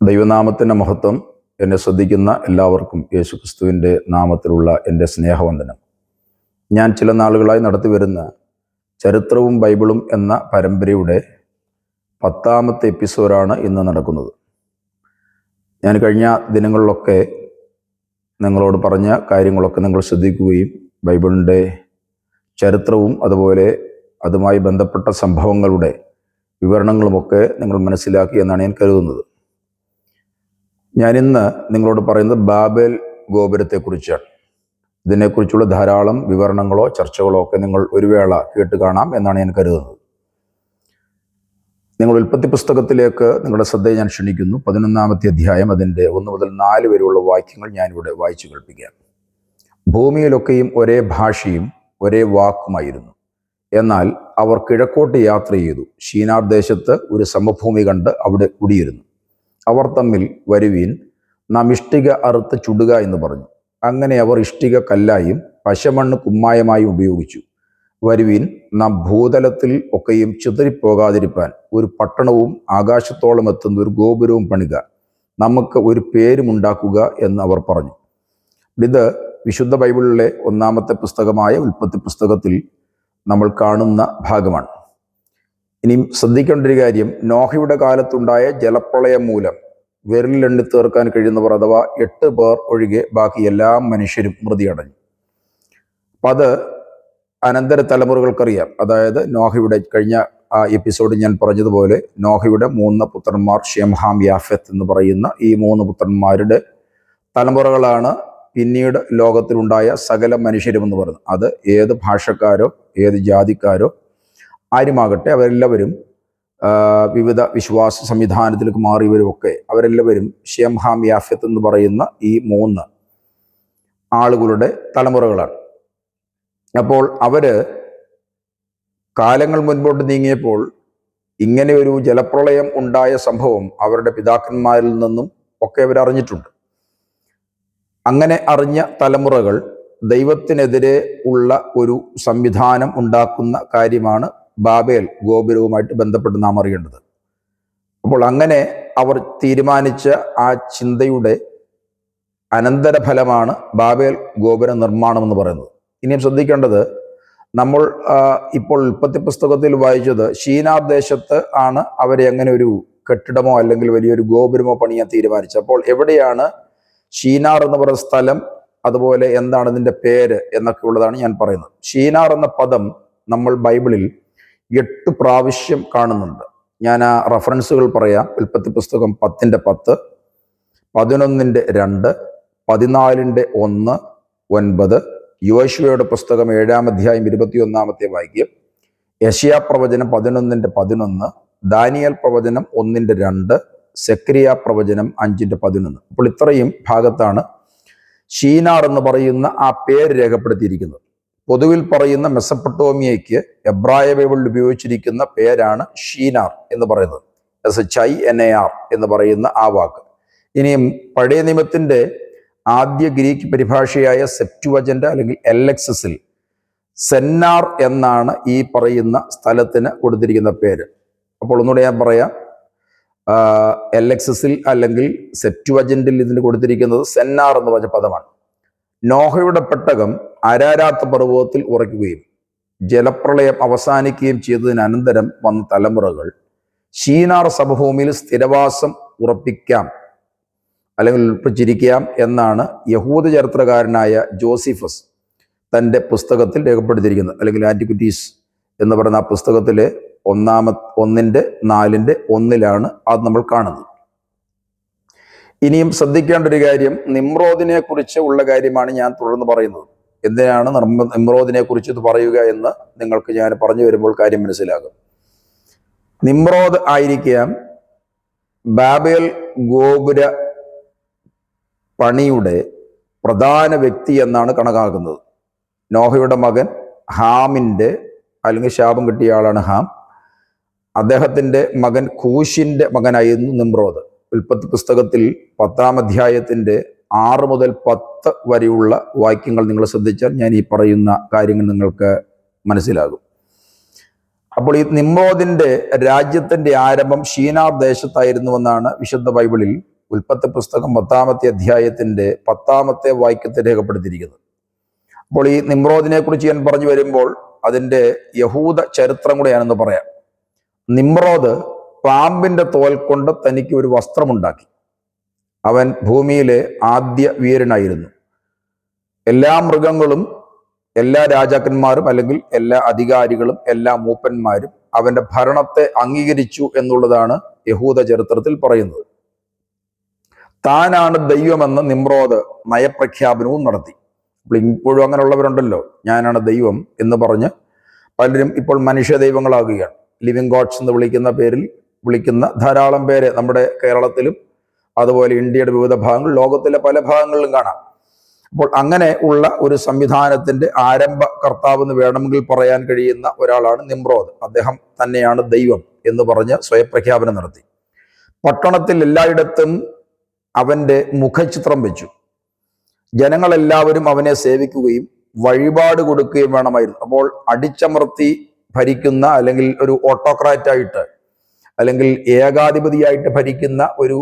ദൈവനാമത്തിൻ്റെ മഹത്വം. എന്നെ ശ്രദ്ധിക്കുന്ന എല്ലാവർക്കും യേശുക്രിസ്തുവിൻ്റെ നാമത്തിലുള്ള എൻ്റെ സ്നേഹവന്ദനം. ഞാൻ ചില നാളുകളായി നടത്തി വരുന്ന ചരിത്രവും ബൈബിളും എന്ന പരമ്പരയുടെ 10ാമത്തെ എപ്പിസോഡാണ് ഇന്ന് നടക്കുന്നത്. ഞാൻ കഴിഞ്ഞ ദിനങ്ങളിലൊക്കെ നിങ്ങളോട് പറഞ്ഞ കാര്യങ്ങളൊക്കെ നിങ്ങൾ ശ്രദ്ധിക്കുകയും ബൈബിളിൻ്റെ ചരിത്രവും അതുപോലെ അതുമായി ബന്ധപ്പെട്ട സംഭവങ്ങളുടെ വിവരണങ്ങളുമൊക്കെ നിങ്ങൾ മനസ്സിലാക്കി എന്നാണ് ഞാൻ കരുതുന്നത്. ഞാനിന്ന് നിങ്ങളോട് പറയുന്നത് ബാബേൽ ഗോപുരത്തെക്കുറിച്ചാണ്. ഇതിനെക്കുറിച്ചുള്ള ധാരാളം വിവരണങ്ങളോ ചർച്ചകളോ ഒക്കെ നിങ്ങൾ ഒരു വേള കേട്ട് കാണാം എന്നാണ് ഞാൻ കരുതുന്നത്. നിങ്ങൾ ഉൽപ്പത്തി പുസ്തകത്തിലേക്ക് നിങ്ങളുടെ ശ്രദ്ധയെ ഞാൻ ക്ഷണിക്കുന്നു. 11ാമത്തെ അധ്യായം അതിൻ്റെ 1 മുതൽ 4 വരെയുള്ള വാക്യങ്ങൾ ഞാനിവിടെ വായിച്ചു കേൾപ്പിക്കാം. ഭൂമിയിലൊക്കെയും ഒരേ ഭാഷയും ഒരേ വാക്കുമായിരുന്നു. എന്നാൽ അവർ കിഴക്കോട്ട് യാത്ര ചെയ്തു. ശീനാർ ദേശത്ത് ഒരു സമഭൂമി കണ്ട് അവിടെ കുടിയിരുന്നു. അവർ തമ്മിൽ വരുവീൻ, നാം ഇഷ്ടിക അറുത്ത് ചുടുക എന്ന് പറഞ്ഞു. അങ്ങനെ അവർ ഇഷ്ടിക കല്ലായും പശമണ്ണ് കുമ്മായമായും ഉപയോഗിച്ചു. വരുവീൻ, നാം ഭൂതലത്തിൽ ഒക്കെയും ചിതറിപ്പോകാതിരിപ്പാൻ ഒരു പട്ടണവും ആകാശത്തോളം എത്തുന്ന ഒരു ഗോപുരവും പണിക, നമുക്ക് ഒരു പേരുമുണ്ടാക്കുക എന്ന് അവർ പറഞ്ഞു. ഇത് വിശുദ്ധ ബൈബിളിലെ 1ാമത്തെ പുസ്തകമായ ഉൽപ്പത്തി പുസ്തകത്തിൽ നമ്മൾ കാണുന്ന ഭാഗമാണ്. ഇനിയും ശ്രദ്ധിക്കേണ്ട ഒരു കാര്യം, നോഹയുടെ കാലത്തുണ്ടായ ജലപ്രളയം മൂലം വിരലിലെണ്ണി തീർക്കാൻ കഴിയുന്നവർ അഥവാ 8 പേർ ഒഴികെ ബാക്കി എല്ലാ മനുഷ്യരും മൃതിയടഞ്ഞു. അപ്പം അത് അനന്തര തലമുറകൾക്കറിയാം. അതായത് നോഹയുടെ കഴിഞ്ഞ എപ്പിസോഡ് ഞാൻ പറഞ്ഞതുപോലെ നോഹയുടെ 3 പുത്രന്മാർ ഷെം, ഹാം, യാഫെത്ത് എന്ന് പറയുന്ന ഈ 3 പുത്രന്മാരുടെ തലമുറകളാണ് പിന്നീട് ലോകത്തിലുണ്ടായ സകല മനുഷ്യരും എന്ന് പറയുന്നത്. അത് ഏത് ഭാഷക്കാരോ ഏത് ജാതിക്കാരോ ആരുമാകട്ടെ, അവരെല്ലാവരും വിവിധ വിശ്വാസ സംവിധാനത്തിലേക്ക് മാറിയവരുമൊക്കെ അവരെല്ലാവരും ഷെം, ഹാം, യാഫെത്ത് എന്ന് പറയുന്ന ഈ 3 ആളുകളുടെ തലമുറകളാണ്. അപ്പോൾ അവര് കാലങ്ങൾ മുൻപോട്ട് നീങ്ങിയപ്പോൾ ഇങ്ങനെ ഒരു ജലപ്രളയം ഉണ്ടായ സംഭവം അവരുടെ പിതാക്കന്മാരിൽ നിന്നും ഒക്കെ അവരറിഞ്ഞിട്ടുണ്ട്. അങ്ങനെ അറിഞ്ഞ തലമുറകൾ ദൈവത്തിനെതിരെ ഉള്ള ഒരു സംവിധാനം ഉണ്ടാക്കുന്ന കാര്യമാണ് ബാബേൽ ഗോപുരവുമായിട്ട് ബന്ധപ്പെട്ട് നാം അറിയേണ്ടത്. അപ്പോൾ അങ്ങനെ അവർ തീരുമാനിച്ച ആ ചിന്തയുടെ അനന്തരഫലമാണ് ബാബേൽ ഗോപുര നിർമ്മാണം എന്ന് പറയുന്നത്. ഇനിയും ശ്രദ്ധിക്കേണ്ടത്, നമ്മൾ ഇപ്പോൾ ഉൽപ്പത്തി പുസ്തകത്തിൽ വായിച്ചത് ഷീനാർ ദേശത്ത് ആണ് അവരെ അങ്ങനെ ഒരു കെട്ടിടമോ അല്ലെങ്കിൽ വലിയൊരു ഗോപുരമോ പണിയാൻ തീരുമാനിച്ചത്. അപ്പോൾ എവിടെയാണ് ഷീനാർ എന്ന് പറയുന്ന സ്ഥലം, അതുപോലെ എന്താണ് ഇതിൻ്റെ പേര് എന്നൊക്കെ ഉള്ളതാണ് ഞാൻ പറയുന്നത്. ഷീനാർ എന്ന പദം നമ്മൾ ബൈബിളിൽ 8 പ്രാവശ്യം കാണുന്നുണ്ട്. ഞാൻ ആ റഫറൻസുകൾ പറയാം. ഉൽപ്പത്തി പുസ്തകം 10:10, 11:2, 14:1, 9, യോശുവയുടെ പുസ്തകം 7-ാം അധ്യായം 21-ാമത്തെ വാക്യം, യെശയ്യാ പ്രവചനം 11:11, ദാനിയേൽ പ്രവചനം 1:2, സെക്കരിയ പ്രവചനം 5:11. അപ്പോൾ ഇത്രയും ഭാഗത്താണ് ഷീനാർ എന്ന് പറയുന്ന ആ പേര് രേഖപ്പെടുത്തിയിരിക്കുന്നത്. പൊതുവിൽ പറയുന്ന മെസപ്പൊട്ടോമിയയ്ക്ക് എബ്രായ ബൈബിളിൽ ഉപയോഗിച്ചിരിക്കുന്ന പേരാണ് ഷീനാർ എന്ന് പറയുന്നത്. SHINAR എന്ന് പറയുന്ന ആ വാക്ക്. ഇനിയും പഴയ നിയമത്തിന്റെ ആദ്യ ഗ്രീക്ക് പരിഭാഷയായ സെപ്റ്റുവജന്റ് അല്ലെങ്കിൽ LXSൽ സെന്നാർ എന്നാണ് ഈ പറയുന്ന സ്ഥലത്തിന് കൊടുത്തിരിക്കുന്ന പേര്. അപ്പോൾ ഒന്നുകൂടെ ഞാൻ പറയാം, LXSൽ അല്ലെങ്കിൽ സെപ്റ്റുവജന്റിൽ ഇതിന് കൊടുത്തിരിക്കുന്നത് സെന്നാർ എന്ന് പറഞ്ഞ പദമാണ്. നോഹയുടെ പെട്ടകം അരാരാത്ത് പർവ്വതത്തിൽ ഉറയ്ക്കുകയും ജലപ്രളയം അവസാനിക്കുകയും ചെയ്തതിന് അനന്തരം വന്ന തലമുറകൾ ഷീനാർ സമഭൂമിയിൽ സ്ഥിരവാസം ഉറപ്പിക്കാം അല്ലെങ്കിൽ ഉറപ്പിച്ചിരിക്കാം എന്നാണ് യഹൂദ ചരിത്രകാരനായ ജോസിഫസ് തൻ്റെ പുസ്തകത്തിൽ രേഖപ്പെടുത്തിയിരിക്കുന്നത്. അല്ലെങ്കിൽ ആന്റിക്വിറ്റീസ് എന്ന് പറയുന്ന ആ പുസ്തകത്തിലെ 1:4 അത് നമ്മൾ കാണുന്നത്. ഇനിയും ശ്രദ്ധിക്കേണ്ട ഒരു കാര്യം, നിമ്രോദിനെ കുറിച്ച് ഉള്ള കാര്യമാണ് ഞാൻ തുടർന്ന് പറയുന്നത്. എന്തിനാണ് നിമ്രോദിനെ കുറിച്ച് ഇത് പറയുക എന്ന് നിങ്ങൾക്ക് ഞാൻ പറഞ്ഞു വരുമ്പോൾ കാര്യം മനസ്സിലാകും. നിമ്രോദ് ആയിരിക്കാം ബാബേൽ ഗോപുര പണിയുടെ പ്രധാന വ്യക്തി എന്നാണ് കണക്കാക്കുന്നത്. നോഹയുടെ മകൻ ഹാമിൻ്റെ അല്ലെങ്കിൽ ശാപം കിട്ടിയ ആളാണ് ഹാം. അദ്ദേഹത്തിൻ്റെ മകൻ കൂശിൻ്റെ മകനായിരുന്നു നിമ്രോദ്. ഉൽപ്പത്തി പുസ്തകത്തിൽ 10ാം അധ്യായത്തിൻ്റെ 6 മുതൽ 10 വരെയുള്ള വാക്യങ്ങൾ നിങ്ങൾ ശ്രദ്ധിച്ചാൽ ഞാൻ ഈ പറയുന്ന കാര്യങ്ങൾ നിങ്ങൾക്ക് മനസ്സിലാകും. അപ്പോൾ ഈ നിമ്രോദിന്റെ രാജ്യത്തിന്റെ ആരംഭം ഷീനാർ ദേശത്തായിരുന്നുവെന്നാണ് വിശുദ്ധ ബൈബിളിൽ ഉൽപ്പത്തി പുസ്തകം 10-ാമത്തെ അധ്യായത്തിൻ്റെ 10-ാമത്തെ വാക്യത്തിൽ രേഖപ്പെടുത്തിയിരിക്കുന്നത്. അപ്പോൾ ഈ നിമ്രോദിനെ കുറിച്ച് ഞാൻ പറഞ്ഞു വരുമ്പോൾ അതിൻ്റെ യഹൂദ ചരിത്രം കൂടെ ഞാനൊന്ന് പറയാം. നിമ്രോദ് പാമ്പിൻ്റെ തോൽ കൊണ്ട് തനിക്ക് ഒരു വസ്ത്രമുണ്ടാക്കി. അവൻ ഭൂമിയിലെ ആദ്യ വീരനായിരുന്നു. എല്ലാ മൃഗങ്ങളും, എല്ലാ രാജാക്കന്മാരും അല്ലെങ്കിൽ എല്ലാ അധികാരികളും, എല്ലാ മൂപ്പന്മാരും അവന്റെ ഭരണത്തെ അംഗീകരിച്ചു എന്നുള്ളതാണ് യഹൂദ ചരിത്രത്തിൽ പറയുന്നത്. താനാണ് ദൈവമെന്ന് നിമ്രോദ് നയപ്രഖ്യാപനവും നടത്തി. അപ്പോൾ ഇപ്പോഴും അങ്ങനെയുള്ളവരുണ്ടല്ലോ, ഞാനാണ് ദൈവം എന്ന് പറഞ്ഞ് പലരും ഇപ്പോൾ മനുഷ്യ ദൈവങ്ങളാകുകയാണ്. ലിവിങ് ഗോഡ്സ് എന്ന് വിളിക്കുന്ന പേരിൽ വിളിക്കുന്ന ധാരാളം പേര് നമ്മുടെ കേരളത്തിലും അതുപോലെ ഇന്ത്യയുടെ വിവിധ ഭാഗങ്ങൾ, ലോകത്തിലെ പല ഭാഗങ്ങളിലും കാണാം. അപ്പോൾ അങ്ങനെ ഉള്ള ഒരു സംവിധാനത്തിന്റെ ആരംഭകർത്താവ് എന്ന് വേണമെങ്കിൽ പറയാൻ കഴിയുന്ന ഒരാളാണ് നിമ്രോദ്. അദ്ദേഹം തന്നെയാണ് ദൈവം എന്ന് പറഞ്ഞ് സ്വയപ്രഖ്യാപനം നടത്തി. പട്ടണത്തിൽ എല്ലായിടത്തും അവന്റെ മുഖചിത്രം വെച്ചു. ജനങ്ങളെല്ലാവരും അവനെ സേവിക്കുകയും വഴിപാട് കൊടുക്കുകയും വേണമായിരുന്നു. അപ്പോൾ അടിച്ചമർത്തി ഭരിക്കുന്ന അല്ലെങ്കിൽ ഒരു ഓട്ടോക്രാറ്റായിട്ട് അല്ലെങ്കിൽ ഏകാധിപതിയായിട്ട് ഭരിക്കുന്ന ഒരു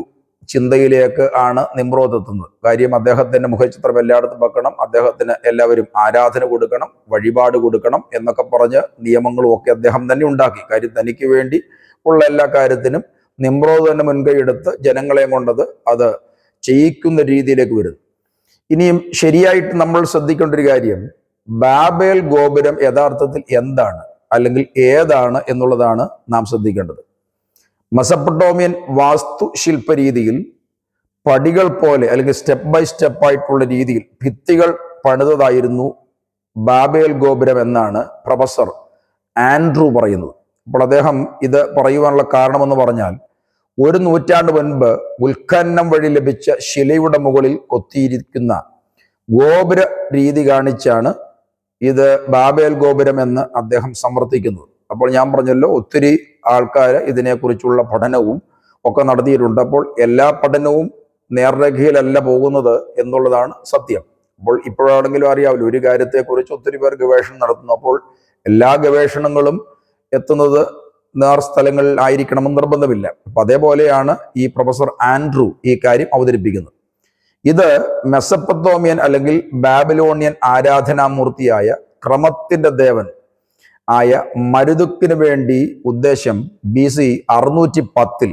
ചിന്തയിലേക്ക് ആണ് നിമ്രോദ് എത്തുന്നത്. കാര്യം അദ്ദേഹത്തിന്റെ മുഖചിത്രം എല്ലായിടത്തും വെക്കണം, അദ്ദേഹത്തിന് എല്ലാവരും ആരാധന കൊടുക്കണം, വഴിപാട് കൊടുക്കണം എന്നൊക്കെ പറഞ്ഞ് നിയമങ്ങളും ഒക്കെ അദ്ദേഹം തന്നെ ഉണ്ടാക്കി. കാര്യം തനിക്ക് വേണ്ടി ഉള്ള എല്ലാ കാര്യത്തിനും നിമ്രോദ് തന്നെ മുൻകൈ എടുത്ത് ജനങ്ങളെ കൊണ്ടത് അത് ചെയ്യിക്കുന്ന രീതിയിലേക്ക് വരുന്നു. ഇനിയും ശരിയായിട്ട് നമ്മൾ ശ്രദ്ധിക്കേണ്ട ഒരു കാര്യം, ബാബേൽ ഗോപുരം യഥാർത്ഥത്തിൽ എന്താണ് അല്ലെങ്കിൽ ഏതാണ് എന്നുള്ളതാണ് നാം ശ്രദ്ധിക്കേണ്ടത്. മെസപ്പൊട്ടോമിയൻ വാസ്തുശില്പ രീതിയിൽ പടികൾ പോലെ അല്ലെങ്കിൽ സ്റ്റെപ്പ് ബൈ സ്റ്റെപ്പ് ആയിട്ടുള്ള രീതിയിൽ ഭിത്തികൾ പണിതതായിരുന്നു ബാബേൽ ഗോപുരം എന്നാണ് പ്രൊഫസർ ആൻഡ്രൂ പറയുന്നത്. അപ്പോൾ അദ്ദേഹം ഇത് പറയുവാനുള്ള കാരണമെന്ന് പറഞ്ഞാൽ, ഒരു നൂറ്റാണ്ട് മുൻപ് ഉത്ഖനനം വഴി ലഭിച്ച ശിലയുടെ മുകളിൽ കൊത്തിയിരിക്കുന്ന ഗോപുര രീതി കാണിച്ചാണ് ഇത് ബാബേൽ ഗോപുരം എന്ന് അദ്ദേഹം സമർത്ഥിക്കുന്നത്. അപ്പോൾ ഞാൻ പറഞ്ഞല്ലോ, ഒത്തിരി ആൾക്കാർ ഇതിനെക്കുറിച്ചുള്ള പഠനവും ഒക്കെ നടത്തിയിട്ടുണ്ട്. അപ്പോൾ എല്ലാ പഠനവും നേർരേഖയിലല്ല പോകുന്നത് എന്നുള്ളതാണ് സത്യം. അപ്പോൾ ഇപ്പോഴാണെങ്കിലും അറിയാമല്ലോ, ഒരു കാര്യത്തെക്കുറിച്ച് ഒത്തിരി പേർ ഗവേഷണം നടത്തുന്നു. അപ്പോൾ എല്ലാ ഗവേഷണങ്ങളും എത്തുന്നത് നേർസ്ഥലങ്ങളിൽ ആയിരിക്കണമെന്ന് നിർബന്ധമില്ല. അപ്പൊ അതേപോലെയാണ് ഈ പ്രൊഫസർ ആൻഡ്രൂ ഈ കാര്യം അവതരിപ്പിക്കുന്നത്. ഇത് മെസപ്പൊത്തോമിയൻ അല്ലെങ്കിൽ ബാബിലോണിയൻ ആരാധനാമൂർത്തിയായ ക്രമത്തിന്റെ ദേവൻ ആയ മരുതുക്കിന് വേണ്ടി ഉദ്ദേശം BC 610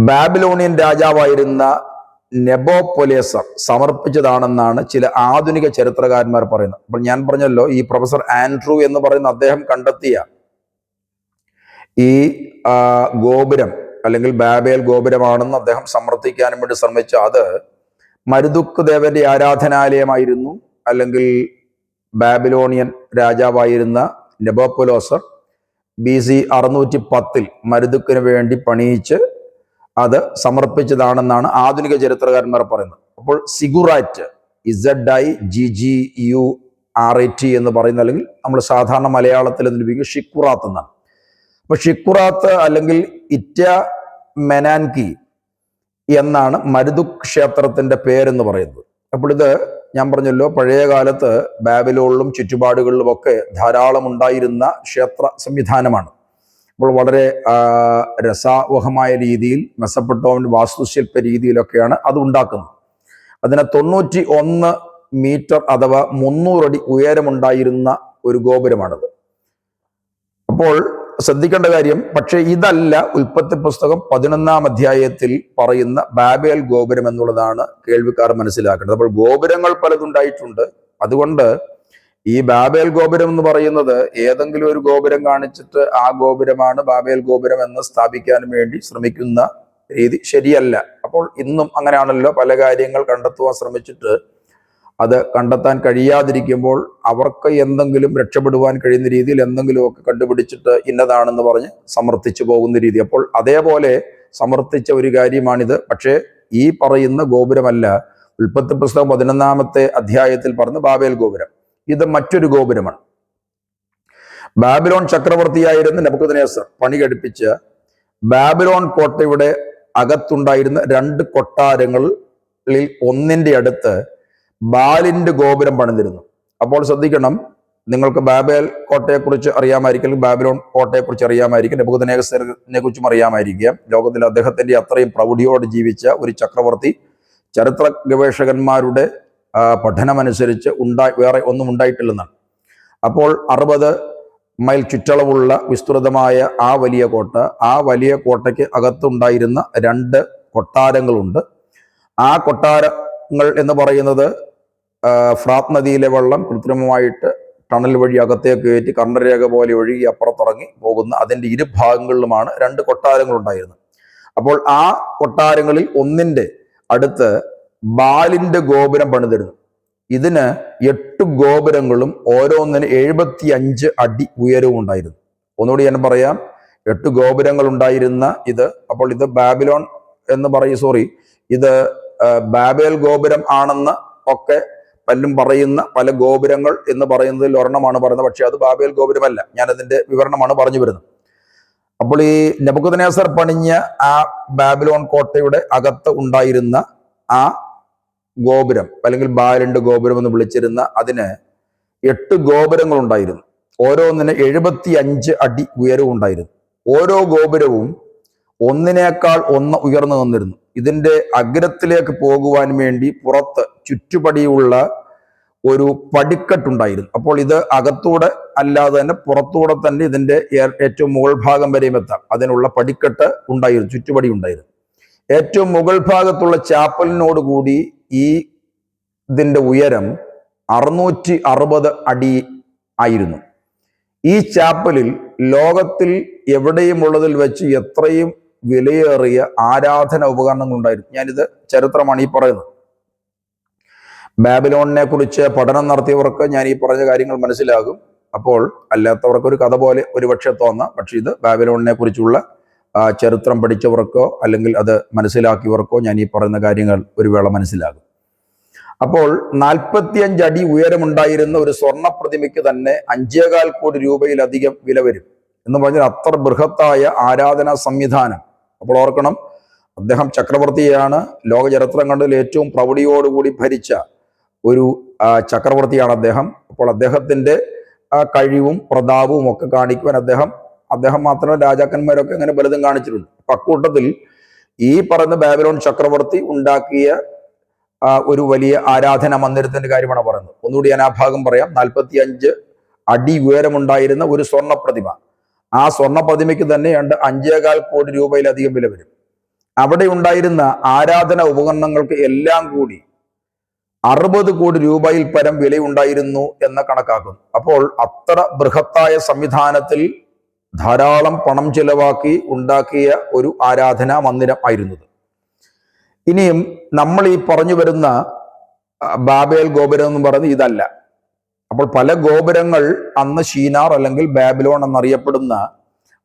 ബാബിലോണിയൻ രാജാവായിരുന്ന നെബോപൊലേസർ സമർപ്പിച്ചതാണെന്നാണ് ചില ആധുനിക ചരിത്രകാരന്മാർ പറയുന്നത്. അപ്പോൾ ഞാൻ പറഞ്ഞല്ലോ, ഈ പ്രൊഫസർ ആൻഡ്രൂ എന്ന് പറയുന്ന അദ്ദേഹം കണ്ടെത്തിയ ഈ ഗോപുരം അല്ലെങ്കിൽ ബാബേൽ ഗോപുരമാണെന്ന് അദ്ദേഹം സമർത്ഥിക്കാനും വേണ്ടി ശ്രമിച്ച അത് മരുതുക്ക് ദേവന്റെ ആരാധനാലയമായിരുന്നു. അല്ലെങ്കിൽ ബാബിലോണിയൻ രാജാവായിരുന്ന നെബോപൊലേസർ BC 610 മരുതുക്കിന് വേണ്ടി പണിയിച്ച് അത് സമർപ്പിച്ചതാണെന്നാണ് ആധുനിക ചരിത്രകാരന്മാർ പറയുന്നത്. അപ്പോൾ സിഗുറാറ്റ് ZIGGURAT എന്ന് പറയുന്ന, അല്ലെങ്കിൽ നമ്മൾ സാധാരണ മലയാളത്തിൽ ഉപയോഗിക്കുക ഷിക്കുറാത്ത് എന്നാണ്. അപ്പൊ ഷിക്കുറാത്ത് അല്ലെങ്കിൽ ഇറ്റ മെനാൻകി എന്നാണ് മരുതുക് ക്ഷേത്രത്തിന്റെ പേരെന്ന് പറയുന്നത്. അപ്പോൾ ഇത് ഞാൻ പറഞ്ഞല്ലോ, പഴയ കാലത്ത് ബാബിലോണിലും ചുറ്റുപാടുകളിലും ഒക്കെ ധാരാളം ഉണ്ടായിരുന്ന ക്ഷേത്ര സംവിധാനമാണ്. അപ്പോൾ വളരെ രസാവഹമായ രീതിയിൽ മെസപ്പൊട്ടോമിയൻ വാസ്തുശില്പ രീതിയിലൊക്കെയാണ് അത് ഉണ്ടാക്കുന്നത്. അതിന് 91 മീറ്റർ അഥവാ 300 അടി ഉയരമുണ്ടായിരുന്ന ഒരു ഗോപുരമാണത്. അപ്പോൾ ശ്രദ്ധിക്കേണ്ട കാര്യം, പക്ഷെ ഇതല്ല ഉൽപ്പത്തി പുസ്തകം 11-ാം അധ്യായത്തിൽ പറയുന്ന ബാബേൽ ഗോപുരം എന്നുള്ളതാണ് കേൾവിക്കാർ മനസ്സിലാക്കേണ്ടത്. അപ്പോൾ ഗോപുരങ്ങൾ പലതുണ്ടായിട്ടുണ്ട്. അതുകൊണ്ട് ഈ ബാബേൽ ഗോപുരം എന്ന് പറയുന്നത് ഏതെങ്കിലും ഒരു ഗോപുരം കാണിച്ചിട്ട് ആ ഗോപുരമാണ് ബാബേൽ ഗോപുരം എന്ന് സ്ഥാപിക്കാൻ വേണ്ടി ശ്രമിക്കുന്ന രീതി ശരിയല്ല. അപ്പോൾ ഇന്നും അങ്ങനെയാണല്ലോ, പല കാര്യങ്ങൾ കണ്ടെത്തുവാൻ ശ്രമിച്ചിട്ട് അത് കണ്ടെത്താൻ കഴിയാതിരിക്കുമ്പോൾ അവർക്ക് എന്തെങ്കിലും രക്ഷപ്പെടുവാൻ കഴിയുന്ന രീതിയിൽ എന്തെങ്കിലുമൊക്കെ കണ്ടുപിടിച്ചിട്ട് ഇന്നതാണെന്ന് പറഞ്ഞ് സമർത്ഥിച്ചു പോകുന്ന രീതി. അപ്പോൾ അതേപോലെ സമർത്ഥിച്ച ഒരു കാര്യമാണിത്. പക്ഷേ ഈ പറയുന്ന ഗോപുരമല്ല ഉൽപ്പത്തി പുസ്തകം 11-ാമത്തെ അധ്യായത്തിൽ പറഞ്ഞ ബാബേൽ ഗോപുരം. ഇത് മറ്റൊരു ഗോപുരമാണ്. ബാബിലോൺ ചക്രവർത്തിയായിരുന്ന നെബൂഖദ്നേസർ പണി കഴിപ്പിച്ച ബാബിലോൺ കോട്ടയുടെ അകത്തുണ്ടായിരുന്ന 2 കൊട്ടാരങ്ങളിൽ ഒന്നിന്റെ അടുത്ത് ബാലിന്റെ ഗോപുരം പണിതിരുന്നു. അപ്പോൾ ശ്രദ്ധിക്കണം, നിങ്ങൾക്ക് ബാബേൽ കോട്ടയെക്കുറിച്ച് അറിയാമായിരിക്കും, ബാബിലോൺ കോട്ടയെക്കുറിച്ച് അറിയാമായിരിക്കും, നെബൂഖദ്നേസറിനെ കുറിച്ചും അറിയാമായിരിക്കാം. ലോകത്തിൽ അദ്ദേഹത്തിന്റെ അത്രയും പ്രൗഢിയോട് ജീവിച്ച ഒരു ചക്രവർത്തി ചരിത്ര ഗവേഷകന്മാരുടെ പഠനമനുസരിച്ച് വേറെ ഒന്നും ഉണ്ടായിട്ടില്ലെന്നാണ്. അപ്പോൾ 60 മൈൽ ചുറ്റളവുള്ള വിസ്തൃതമായ ആ വലിയ കോട്ടയ്ക്ക് അകത്തുണ്ടായിരുന്ന 2 കൊട്ടാരങ്ങളുണ്ട്. ആ കൊട്ടാരങ്ങൾ എന്ന് പറയുന്നത് ഫ്രാത്ത് നദിയിലെ വെള്ളം കൃത്രിമമായിട്ട് ടണൽ വഴി അകത്തേക്ക് കയറ്റി കർണരേഖ പോലെ ഒഴുകി അപ്പുറത്തിറങ്ങി പോകുന്ന അതിൻ്റെ ഇരുഭാഗങ്ങളിലുമാണ് 2 കൊട്ടാരങ്ങൾ ഉണ്ടായിരുന്നത്. അപ്പോൾ ആ കൊട്ടാരങ്ങളിൽ ഒന്നിൻ്റെ അടുത്ത് ബാലിന്റെ ഗോപുരം പണിതിരുന്നു. ഇതിന് 8 ഗോപുരങ്ങളും ഓരോന്നിന് 75 അടി ഉയരവും ഉണ്ടായിരുന്നു. ഒന്നുകൂടി ഞാൻ പറയാം, 8 ഗോപുരങ്ങൾ ഉണ്ടായിരുന്ന അപ്പോൾ ഇത് ബാബിലോൺ എന്ന് ഇത് ബാബേൽ ഗോപുരം ആണെന്ന് ഒക്കെ പലരും പറയുന്ന പല ഗോപുരങ്ങൾ എന്ന് പറയുന്നതിൽ ഒരെണ്ണമാണ് പറയുന്നത്. പക്ഷെ അത് ബാബേൽ ഗോപുരമല്ല. ഞാനതിന്റെ വിവരണമാണ് പറഞ്ഞു വരുന്നത്. അപ്പോൾ ഈ നെബൂഖദ്നേസർ പണിഞ്ഞ ആ ബാബിലോൺ കോട്ടയുടെ അകത്ത് ഉണ്ടായിരുന്ന ആ ഗോപുരം, അല്ലെങ്കിൽ ബാലിന്റെ ഗോപുരം എന്ന് വിളിച്ചിരുന്ന അതിന് 8 ഗോപുരങ്ങൾ ഉണ്ടായിരുന്നു. ഓരോന്നിന് 75 അടി ഉയരവും ഉണ്ടായിരുന്നു. ഓരോ ഗോപുരവും ഒന്നിനേക്കാൾ ഒന്ന് ഉയർന്നു നിന്നിരുന്നു. ഇതിന്റെ അഗ്രത്തിലേക്ക് പോകുവാൻ വേണ്ടി പുറത്ത് ചുറ്റുപടിയുള്ള ഒരു പടിക്കെട്ടുണ്ടായിരുന്നു. അപ്പോൾ ഇത് അകത്തൂടെ അല്ലാതെ തന്നെ പുറത്തൂടെ തന്നെ ഇതിന്റെ ഏറ്റവും മുകൾ ഭാഗം വരെയും എത്താം. അതിനുള്ള പടിക്കെട്ട് ഉണ്ടായിരുന്നു, ചുറ്റുപടി ഉണ്ടായിരുന്നു. ഏറ്റവും മുകൾ ഭാഗത്തുള്ള ചാപ്പലിനോട് കൂടി ഇതിന്റെ ഉയരം 660 അടി ആയിരുന്നു. ഈ ചാപ്പലിൽ ലോകത്തിൽ എവിടെയും ഉള്ളതിൽ വെച്ച് എത്രയും വിലയേറിയ ആരാധന ഉപകരണങ്ങൾ ഉണ്ടായിരുന്നു. ഞാനിത് ചരിത്രമാണ് ഈ പറയുന്നത്. ബാബിലോണിനെ കുറിച്ച് പഠനം നടത്തിയവർക്ക് ഞാൻ ഈ പറഞ്ഞ കാര്യങ്ങൾ മനസ്സിലാകും. അപ്പോൾ അല്ലാത്തവർക്ക് ഒരു കഥ പോലെ ഒരുപക്ഷെ തോന്നാം. പക്ഷെ ഇത് ബാബിലോണിനെ കുറിച്ചുള്ള ചരിത്രം പഠിച്ചവർക്കോ അല്ലെങ്കിൽ അത് മനസ്സിലാക്കിയവർക്കോ ഞാൻ ഈ പറയുന്ന കാര്യങ്ങൾ ഒരു വേള മനസ്സിലാകും. അപ്പോൾ 45 അടി ഉയരമുണ്ടായിരുന്ന ഒരു സ്വർണ്ണ പ്രതിമയ്ക്ക് തന്നെ 5.25 കോടി രൂപയിലധികം വില വരും എന്ന് പറഞ്ഞാൽ അത്ര ബൃഹത്തായ ആരാധനാ സംവിധാനം. അപ്പോൾ ഓർക്കണം, അദ്ദേഹം ചക്രവർത്തിയാണ്. ലോക ചരിത്രം കണ്ടതിൽ ഏറ്റവും പ്രൗഢിയോടുകൂടി ഭരിച്ച ഒരു ചക്രവർത്തിയാണ് അദ്ദേഹം. അപ്പോൾ അദ്ദേഹത്തിന്റെ കഴിവും പ്രതാപവും ഒക്കെ കാണിക്കുവാൻ അദ്ദേഹം മാത്രമല്ല, രാജാക്കന്മാരൊക്കെ അങ്ങനെ പലതും കാണിച്ചിട്ടുണ്ട്. അപ്പൊ അക്കൂട്ടത്തിൽ ഈ പറയുന്ന ബാബിലോൺ ചക്രവർത്തി ഉണ്ടാക്കിയ ഒരു വലിയ ആരാധന മന്ദിരത്തിന്റെ കാര്യമാണ് പറയുന്നത്. ഒന്നുകൂടി ഞാൻ ആ ഭാഗം പറയാം. 45 അടി ഉയരമുണ്ടായിരുന്ന ഒരു സ്വർണ്ണ പ്രതിമ. ആ സ്വർണ്ണ പ്രതിമയ്ക്ക് തന്നെ 5.25 കോടി രൂപയിലധികം വില വരും. അവിടെ ഉണ്ടായിരുന്ന ആരാധന ഉപകരണങ്ങൾക്ക് എല്ലാം കൂടി 60 കോടി രൂപയിൽ പരം വിലയുണ്ടായിരുന്നു എന്ന് കണക്കാക്കുന്നു. അപ്പോൾ അത്ര ബൃഹത്തായ സംവിധാനത്തിൽ ധാരാളം പണം ചെലവാക്കി ഉണ്ടാക്കിയ ഒരു ആരാധനാ മന്ദിരം ആയിരുന്നത്. ഇനിയും നമ്മൾ ഈ പറഞ്ഞു വരുന്ന ബാബേൽ ഗോപുരം എന്ന് പറയുന്നത് ഇതല്ല. അപ്പോൾ പല ഗോപുരങ്ങൾ അന്ന് ഷീനാർ അല്ലെങ്കിൽ ബാബിലോൺ എന്നറിയപ്പെടുന്ന